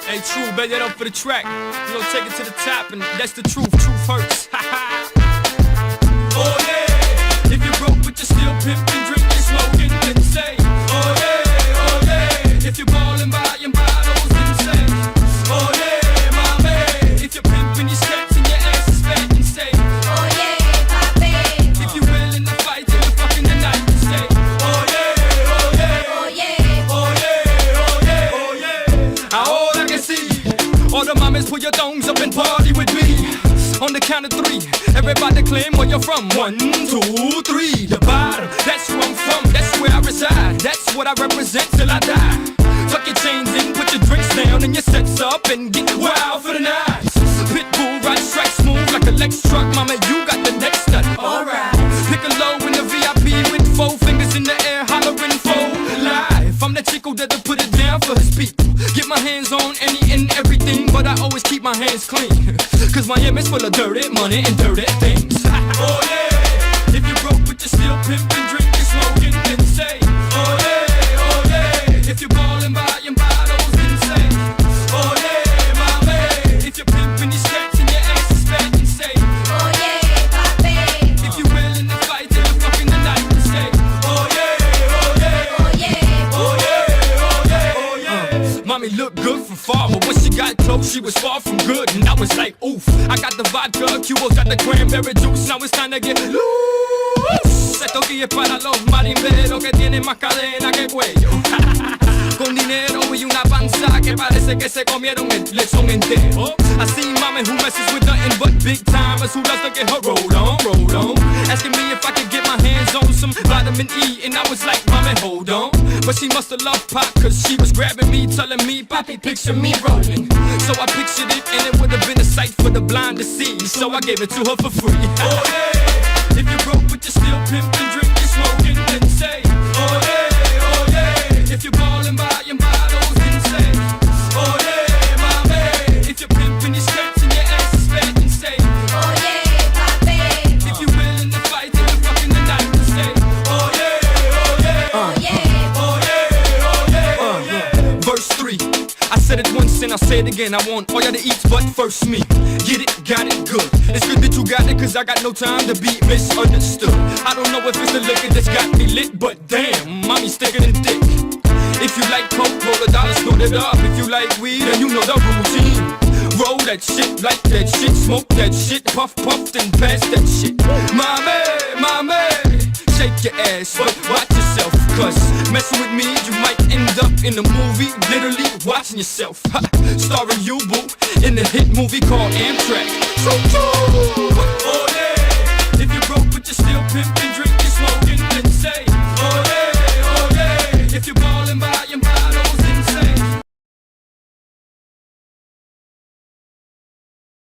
Hey, True, bet that up for the track. You know, take it to the top, and that's the truth. Truth hurts. Oh yeah, if you're broke but you're still pimping, drinking, smoking, then say, oh yeah, if you're ballin', buying bottles, then say, oh yeah, my man. If you're pimping your skirts and your ass is fat, then say, oh yeah, papi. If you're willing to fight till the fucking the night, then say, oh yeah, oh yeah, oh yeah, oh yeah, oh yeah, oh yeah. Ahora que sí, all the mamas put your thongs up and party with me. On the count of three, everybody claim where you're from. 1, 2, 3, the bottom. That's where I'm from, that's where I reside. That's what I represent till I die. Tuck your chains in, put your drinks down and your sets up and get wild for the night. Pitbull ride strike smooth like a Lex truck. Mama, you got the next nut. Alright. Pick a low in the VIP with 4 fingers in the air, hollering for life. I'm the chico that'll put it down for his people. Get my hands on any and everything, but I always keep my hands clean. Cause Miami's full of dirty money and dirty things. Oh yeah, if you're broke but you're still pimping, drinking, smoking, then say, oh yeah, if you're ballin', buying bottles, then say, oh yeah, my man. If you're pimping your skirts and your ass is fat, then say, oh yeah, papi. If you're willing to fight till the fucking the night, then say, oh yeah, oh yeah, oh yeah, oh yeah, oh yeah, oh yeah. Mommy looked good from far, but when she got close, she was far from good, and I was like, oof. I got the vodka, Cuba's got the cranberry juice. Now it's time to get loose. Esto aquí es para los marimberos que tienen más cadena que cuello. Con dinero y una panza que parece que se comieron el lechón entero. I see mama who messes with nothing but big timers who loves to get her roll on. Asking me if I could get my hands on some vitamin E, and I was like, mama, hold on. But she must have loved pop, cause she was grabbing me, telling me, Papi, picture me rolling. So I pictured it, and it would have been a sight for the blind to see. So I gave it to her for free. Oh yeah, if you're broke but you're still pimping, drinking, smoking, then say, oh yeah, if you're ballin', buying bottles, then say, oh yeah, my man. If you're pimping your skirts and your ass is fat, then say, oh yeah, papi. If you're willing to fight till the fucking the night, then say, oh yeah, oh yeah, oh yeah, oh yeah, oh yeah. Verse 3, I said it once and I'll say it again. I want all y'all to eat, but first me. Get it, got it, good. It's good that you got it, cause I got no time to be misunderstood. I don't know if it's the liquor that's got me lit, but damn, mommy's thicker than thick. If you like coke, roll $1, snort it up. If you like weed, then you know the routine. Roll that shit, like that shit, smoke that shit, puff, then pass that shit. Mommy, shake your ass, but watch yourself, cause messing with me, you might end up in a movie, literally watching yourself. Starring you, boo, in the hit movie called Amtrak. So true.